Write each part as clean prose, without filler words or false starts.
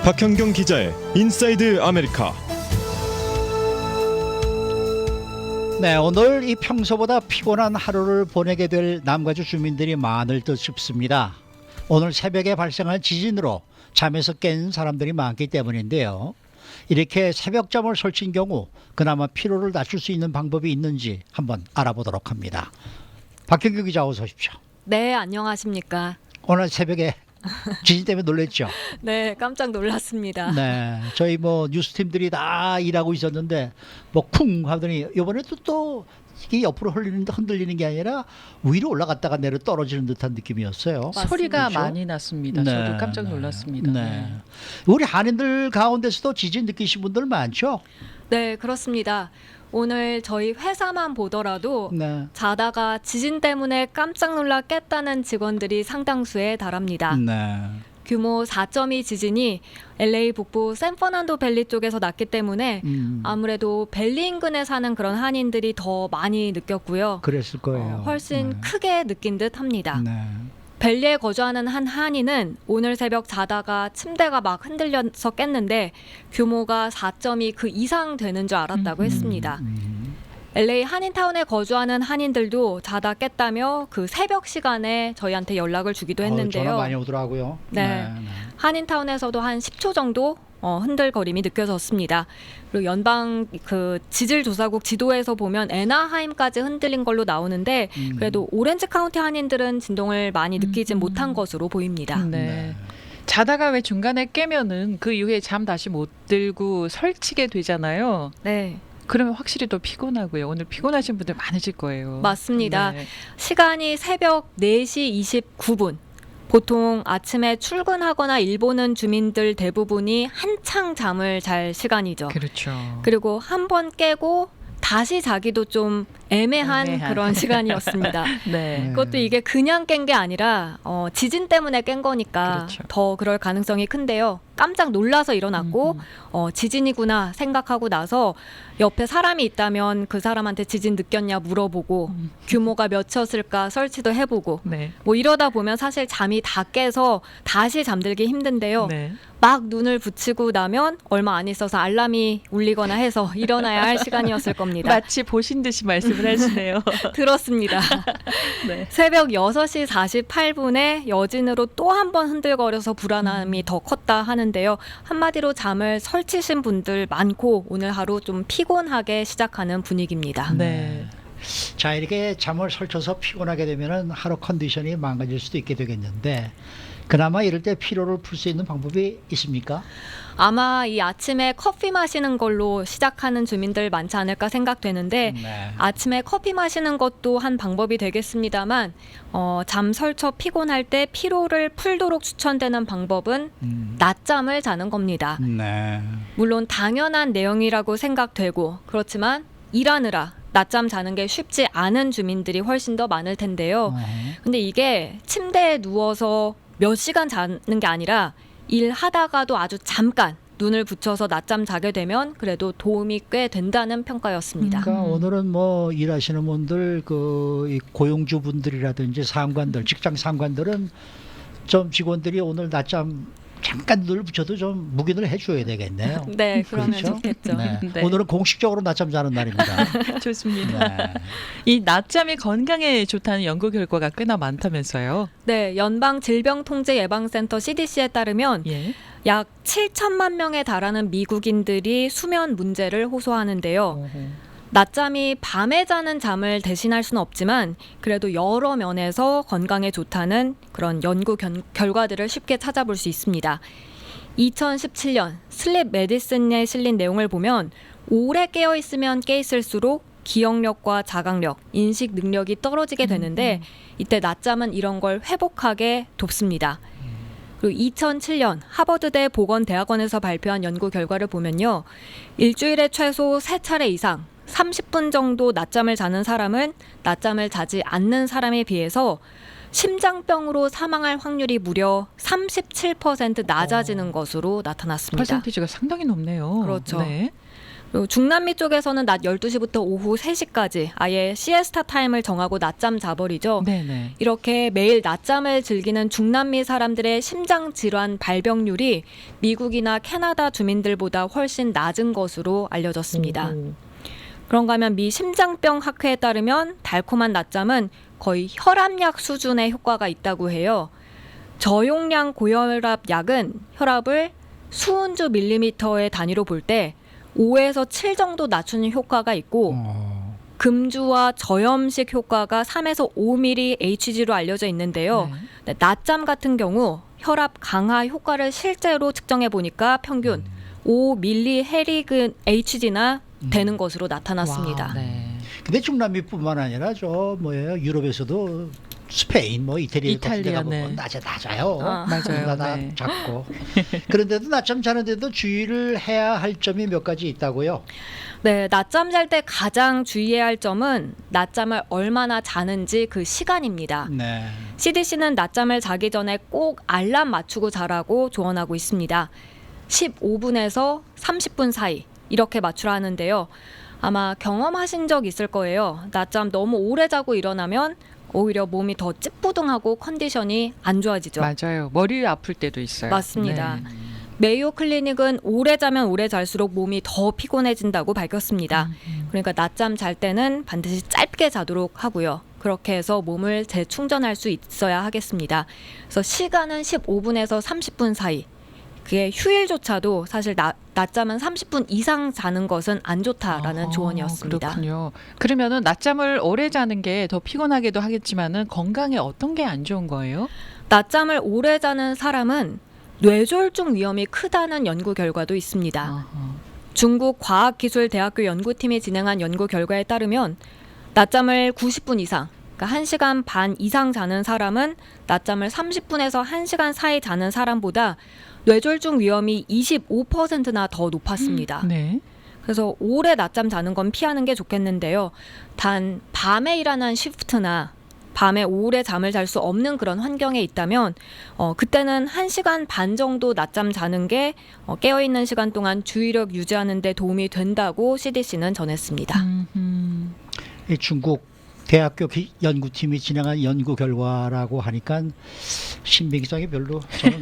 박현경 기자의 인사이드 아메리카. 네, 오늘 이 평소보다 피곤한 하루를 보내게 될 남가주 주민들이 많을 듯 싶습니다. 오늘 새벽에 발생한 지진으로 잠에서 깬 사람들이 많기 때문인데요. 이렇게 새벽잠을 설친 경우 그나마 피로를 낮출 수 있는 방법이 있는지 한번 알아보도록 합니다. 박현규 기자 어서 오십시오. 네, 안녕하십니까. 오늘 새벽에 지진 때문에 놀랬죠? 네, 깜짝 놀랐습니다. 네, 저희 뉴스팀들이 다 일하고 있었는데 쿵 하더니 이번에 또 이게 옆으로 흔들리는 게 아니라 위로 올라갔다가 내려 떨어지는 듯한 느낌이었어요. 맞습니다. 소리가 그렇죠? 많이 났습니다. 네, 저도 깜짝 놀랐습니다. 네. 우리 한인들 가운데서도 지진 느끼신 분들 많죠? 네, 그렇습니다. 오늘 저희 회사만 보더라도 네. 자다가 지진 때문에 깜짝 놀라 깼다는 직원들이 상당수에 달합니다. 네. 규모 4.2 지진이 LA 북부 샌퍼난도 밸리 쪽에서 났기 때문에 아무래도 밸리 인근에 사는 그런 한인들이 더 많이 느꼈고요. 그랬을 거예요. 훨씬 네. 크게 느낀 듯 합니다. 네. 밸리에 거주하는 한 한인은 오늘 새벽 자다가 침대가 막 흔들려서 깼는데 규모가 4.2 그 이상 되는 줄 알았다고 했습니다. LA 한인타운에 거주하는 한인들도 자다 깼다며 그 새벽 시간에 저희한테 연락을 주기도 했는데요. 전화 많이 오더라고요. 네. 한인타운에서도 한 10초 정도 흔들거림이 느껴졌습니다. 그리고 연방 그 지질조사국 지도에서 보면 애나하임까지 흔들린 걸로 나오는데 그래도 오렌지 카운티 한인들은 진동을 많이 느끼지 못한 것으로 보입니다. 네. 자다가 왜 중간에 깨면은 그 이후에 잠 다시 못 들고 설치게 되잖아요. 네, 그러면 확실히 더 피곤하고요. 오늘 피곤하신 분들 많으실 거예요. 맞습니다. 네. 시간이 새벽 4시 29분. 보통 아침에 출근하거나 일 보는 주민들 대부분이 한창 잠을 잘 시간이죠. 그렇죠. 그리고 한 번 깨고 다시 자기도 좀 애매한 그런 시간이었습니다. 네. 그것도 이게 그냥 깬 게 아니라 지진 때문에 깬 거니까 그렇죠. 더 그럴 가능성이 큰데요. 깜짝 놀라서 일어났고 지진이구나 생각하고 나서 옆에 사람이 있다면 그 사람한테 지진 느꼈냐 물어보고 규모가 몇이었을까 설치도 해보고 네. 뭐 이러다 보면 사실 잠이 다 깨서 다시 잠들기 힘든데요. 네. 막 눈을 붙이고 나면 얼마 안 있어서 알람이 울리거나 해서 일어나야 할 시간이었을 겁니다. 마치 보신 듯이 말씀을 하시네요. 들었습니다. 네. 새벽 6시 48분에 여진으로 또 한 번 흔들거려서 불안함이 더 컸다 하는데요. 한마디로 잠을 설치신 분들 많고 오늘 하루 좀 피곤하게 시작하는 분위기입니다. 네. 자, 이렇게 잠을 설쳐서 피곤하게 되면은 하루 컨디션이 망가질 수도 있게 되겠는데 그나마 이럴 때 피로를 풀 수 있는 방법이 있습니까? 아마 이 아침에 커피 마시는 걸로 시작하는 주민들 많지 않을까 생각되는데 네. 아침에 커피 마시는 것도 한 방법이 되겠습니다만 잠 설쳐 피곤할 때 피로를 풀도록 추천되는 방법은 낮잠을 자는 겁니다. 네. 물론 당연한 내용이라고 생각되고 그렇지만 일하느라 낮잠 자는 게 쉽지 않은 주민들이 훨씬 더 많을 텐데요. 근데 이게 침대에 누워서 몇 시간 자는 게 아니라 일하다가도 아주 잠깐 눈을 붙여서 낮잠 자게 되면 그래도 도움이 꽤 된다는 평가였습니다. 그러니까 오늘은 일하시는 분들 이 고용주분들이라든지 상관들, 직장 상관들은 좀 직원들이 오늘 낮잠 잠깐 눈을 붙여도 좀 묵인을 해줘야 되겠네요. 네, 그러면 그렇죠? 좋겠죠. 네. 네. 오늘은 공식적으로 낮잠 자는 날입니다. 좋습니다. 네. 이 낮잠이 건강에 좋다는 연구 결과가 꽤나 많다면서요. 네, 연방질병통제예방센터 CDC에 따르면 예. 약 7천만 명에 달하는 미국인들이 수면 문제를 호소하는데요. 낮잠이 밤에 자는 잠을 대신할 수는 없지만 그래도 여러 면에서 건강에 좋다는 그런 연구 결과들을 쉽게 찾아볼 수 있습니다. 2017년 슬립 메디슨에 실린 내용을 보면 오래 깨어 있으면 깨 있을수록 기억력과 자각력, 인식 능력이 떨어지게 되는데 이때 낮잠은 이런 걸 회복하게 돕습니다. 그리고 2007년 하버드대 보건대학원에서 발표한 연구 결과를 보면요. 일주일에 최소 3차례 이상 30분 정도 낮잠을 자는 사람은 낮잠을 자지 않는 사람에 비해서 심장병으로 사망할 확률이 무려 37% 낮아지는 것으로 나타났습니다. 퍼센티지가 상당히 높네요. 그렇죠. 네. 그리고 중남미 쪽에서는 낮 12시부터 오후 3시까지 아예 시에스타 타임을 정하고 낮잠 자버리죠. 네네. 이렇게 매일 낮잠을 즐기는 중남미 사람들의 심장 질환 발병률이 미국이나 캐나다 주민들보다 훨씬 낮은 것으로 알려졌습니다. 오. 그런가 하면 미 심장병 학회에 따르면 달콤한 낮잠은 거의 혈압약 수준의 효과가 있다고 해요. 저용량 고혈압 약은 혈압을 수은주 밀리미터의 단위로 볼 때 5에서 7 정도 낮추는 효과가 있고 금주와 저염식 효과가 3에서 5mHg로 알려져 있는데요. 네. 낮잠 같은 경우 혈압 강화 효과를 실제로 측정해 보니까 평균 5mHg나 되는 것으로 나타났습니다. 와, 네. 근데 중남미뿐만 아니라 저 뭐예요? 유럽에서도 스페인, 뭐 이태리 같은 데 이탈리아, 가보면 네. 낮아요. 맞아요. 다 네. 작고. 그런데도 낮잠 자는데도 주의를 해야 할 점이 몇 가지 있다고요. 네, 낮잠 잘 때 가장 주의해야 할 점은 낮잠을 얼마나 자는지 그 시간입니다. 네. CDC는 낮잠을 자기 전에 꼭 알람 맞추고 자라고 조언하고 있습니다. 15분에서 30분 사이 이렇게 맞추라 하는데요. 아마 경험하신 적 있을 거예요. 낮잠 너무 오래 자고 일어나면 오히려 몸이 더 찌뿌둥하고 컨디션이 안 좋아지죠. 맞아요. 머리 아플 때도 있어요. 맞습니다. 네. 메이오 클리닉은 오래 자면 오래 잘수록 몸이 더 피곤해진다고 밝혔습니다. 그러니까 낮잠 잘 때는 반드시 짧게 자도록 하고요. 그렇게 해서 몸을 재충전할 수 있어야 하겠습니다. 그래서 시간은 15분에서 30분 사이. 그게 휴일조차도 사실 낮잠은 30분 이상 자는 것은 안 좋다라는 조언이었습니다. 그렇군요. 그러면은 낮잠을 오래 자는 게 더 피곤하기도 하겠지만은 건강에 어떤 게 안 좋은 거예요? 낮잠을 오래 자는 사람은 뇌졸중 위험이 크다는 연구 결과도 있습니다. 아하. 중국 과학기술대학교 연구팀이 진행한 연구 결과에 따르면 낮잠을 90분 이상, 그러니까 1시간 반 이상 자는 사람은 낮잠을 30분에서 1시간 사이 자는 사람보다 뇌졸중 위험이 25%나 더 높았습니다. 네. 그래서 오래 낮잠 자는 건 피하는 게 좋겠는데요. 단 밤에 일하는 시프트나 밤에 오래 잠을 잘 수 없는 그런 환경에 있다면 그때는 1시간 반 정도 낮잠 자는 게 깨어있는 시간 동안 주의력 유지하는 데 도움이 된다고 CDC는 전했습니다. 이 중국 대학교 연구팀이 진행한 연구 결과라고 하니까 신빙성이 별로 저는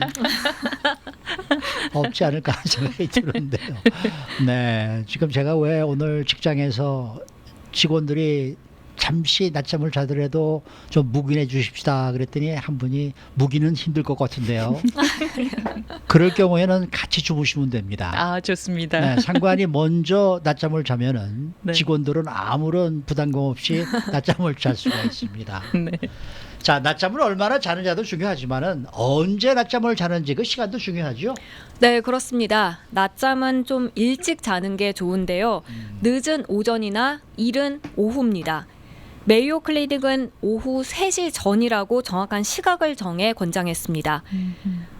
없지 않을까 하는 생각이 드는데요. 네, 지금 제가 왜 오늘 직장에서 직원들이 잠시 낮잠을 자더라도 좀 묵인해 주십시다 그랬더니 한 분이 묵인은 힘들 것 같은데요. 그럴 경우에는 같이 주무시면 됩니다. 아, 좋습니다. 네, 상관이 먼저 낮잠을 자면은 네. 직원들은 아무런 부담감 없이 낮잠을 잘 수가 있습니다. 네. 자, 낮잠을 얼마나 자느냐도 중요하지만은 언제 낮잠을 자는지 그 시간도 중요하죠. 네, 그렇습니다. 낮잠은 좀 일찍 자는 게 좋은데요. 늦은 오전이나 이른 오후입니다. 메이오 클리닉은 오후 3시 전이라고 정확한 시각을 정해 권장했습니다.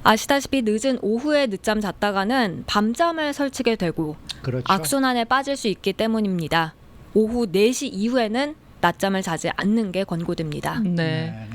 아시다시피 늦은 오후에 늦잠 잤다가는 밤잠을 설치게 되고 그렇죠. 악순환에 빠질 수 있기 때문입니다. 오후 4시 이후에는 낮잠을 자지 않는 게 권고됩니다. 네. 네.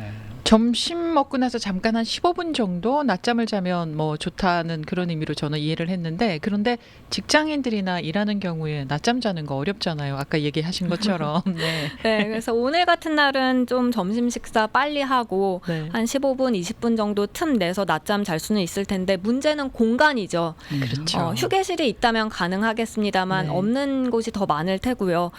점심 먹고 나서 잠깐 한 15분 정도 낮잠을 자면 뭐 좋다는 그런 의미로 저는 이해를 했는데, 그런데 직장인들이나 일하는 경우에 낮잠 자는 거 어렵잖아요. 아까 얘기하신 것처럼. 네. 네, 그래서 오늘 같은 날은 좀 점심 식사 빨리 하고 네. 한 15분, 20분 정도 틈 내서 낮잠 잘 수는 있을 텐데 문제는 공간이죠. 그렇죠. 휴게실이 있다면 가능하겠습니다만 네. 없는 곳이 더 많을 테고요.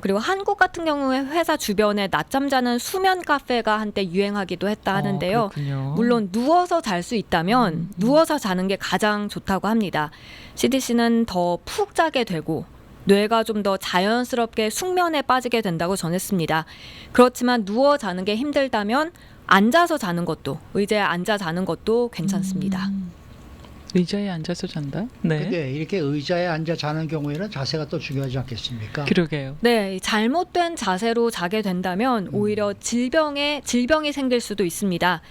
그리고 한국 같은 경우에 회사 주변에 낮잠 자는 수면 카페가 한때 유행하기도 했다 하는데요. 그렇군요. 물론 누워서 잘 수 있다면 누워서 자는 게 가장 좋다고 합니다. CDC는 더 푹 자게 되고 뇌가 좀 더 자연스럽게 숙면에 빠지게 된다고 전했습니다. 그렇지만 누워 자는 게 힘들다면 앉아서 자는 것도, 의자에 앉아 자는 것도 괜찮습니다. 의자에 앉아서 잔다? 네. 근데 이렇게 의자에 앉아 자는 경우에는 자세가 또 중요하지 않겠습니까? 그러게요. 네, 잘못된 자세로 자게 된다면 오히려 질병이 생길 수도 있습니다.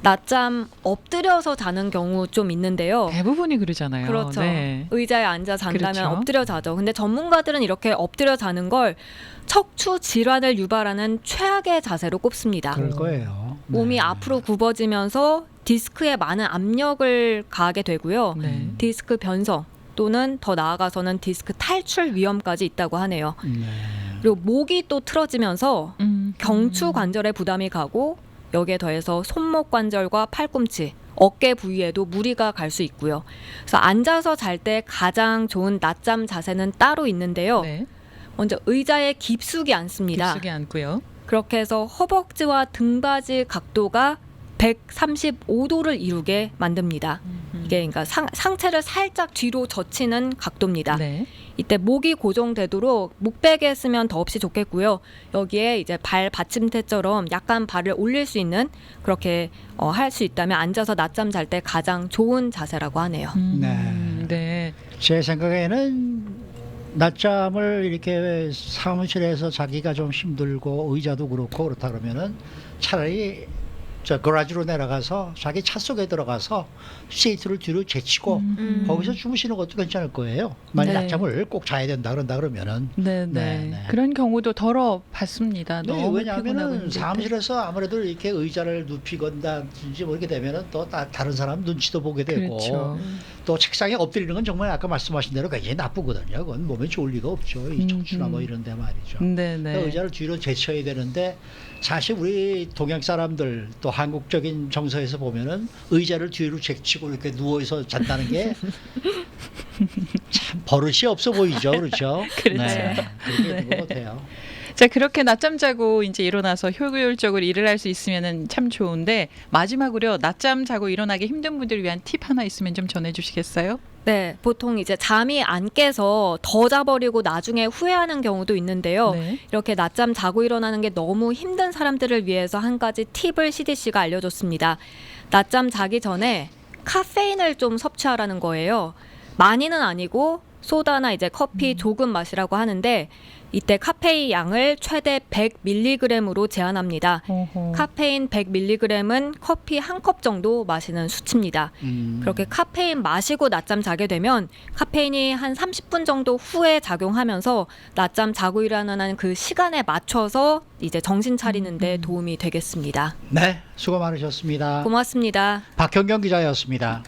낮잠 엎드려서 자는 경우 좀 있는데요. 대부분이 그러잖아요. 그렇죠. 네. 의자에 앉아 잔다면 그렇죠. 엎드려 자죠. 근데 전문가들은 이렇게 엎드려 자는 걸 척추 질환을 유발하는 최악의 자세로 꼽습니다. 그럴 거예요. 몸이 네. 앞으로 굽어지면서 디스크에 많은 압력을 가하게 되고요. 네. 디스크 변성, 또는 더 나아가서는 디스크 탈출 위험까지 있다고 하네요. 네. 그리고 목이 또 틀어지면서 음. 경추 관절에 부담이 가고 여기에 더해서 손목 관절과 팔꿈치, 어깨 부위에도 무리가 갈 수 있고요. 그래서 앉아서 잘 때 가장 좋은 낮잠 자세는 따로 있는데요. 네. 먼저 의자에 깊숙이 앉습니다. 깊숙이 앉고요. 그렇게 해서 허벅지와 등받이 각도가 135도를 이루게 만듭니다. 이게 그러니까 상체를 살짝 뒤로 젖히는 각도입니다. 네. 이때 목이 고정되도록 목베개 쓰면 더없이 좋겠고요. 여기에 이제 발 받침대처럼 약간 발을 올릴 수 있는 그렇게 할 수 있다면 앉아서 낮잠 잘 때 가장 좋은 자세라고 하네요. 네. 네. 제 생각에는 낮잠을 이렇게 사무실에서 자기가 좀 힘들고 의자도 그렇고 그렇다 그러면은 차라리 저 거라지로 내려가서 자기 차 속에 들어가서 시트를 뒤로 제치고 거기서 주무시는 것도 괜찮을 거예요. 만약 네. 낮잠을 꼭 자야 된다 그러면은. 네, 네. 네. 그런 경우도 더러 봤습니다. 네, 너무 피곤하고 왜냐하면은 힘들 때. 사무실에서 아무래도 이렇게 의자를 눕히건다든지 뭐 이렇게 되면은 또 다른 사람 눈치도 보게 되고 그렇죠. 또 책상에 엎드리는 건 정말 아까 말씀하신 대로 굉장히 나쁘거든요. 그건 몸에 좋을 리가 없죠. 이 척추나 뭐 이런 데 말이죠. 네, 네. 그러니까 의자를 뒤로 제쳐야 되는데 사실 우리 동양 사람들 또 한국적인 정서에서 보면은 의자를 뒤로 제치고 이렇게 누워서 잔다는 게 참 버릇이 없어 보이죠, 그렇죠? 그렇죠. 네, 그렇게 있는 것 같아요. 자, 그렇게 낮잠 자고 이제 일어나서 효율적으로 일을 할 수 있으면은 참 좋은데 마지막으로 낮잠 자고 일어나기 힘든 분들을 위한 팁 하나 있으면 좀 전해 주시겠어요? 네, 보통 이제 잠이 안 깨서 더 자버리고 나중에 후회하는 경우도 있는데요. 네. 이렇게 낮잠 자고 일어나는 게 너무 힘든 사람들을 위해서 한 가지 팁을 CDC가 알려줬습니다. 낮잠 자기 전에 카페인을 좀 섭취하라는 거예요. 많이는 아니고 소다나 이제 커피 조금 마시라고 하는데 이때 카페인 양을 최대 100mg으로 제한합니다. 어허. 카페인 100mg은 커피 한 컵 정도 마시는 수치입니다. 그렇게 카페인 마시고 낮잠 자게 되면 카페인이 한 30분 정도 후에 작용하면서 낮잠 자고 일어나는 그 시간에 맞춰서 이제 정신 차리는 데 도움이 되겠습니다. 네, 수고 많으셨습니다. 고맙습니다. 박현경 기자였습니다.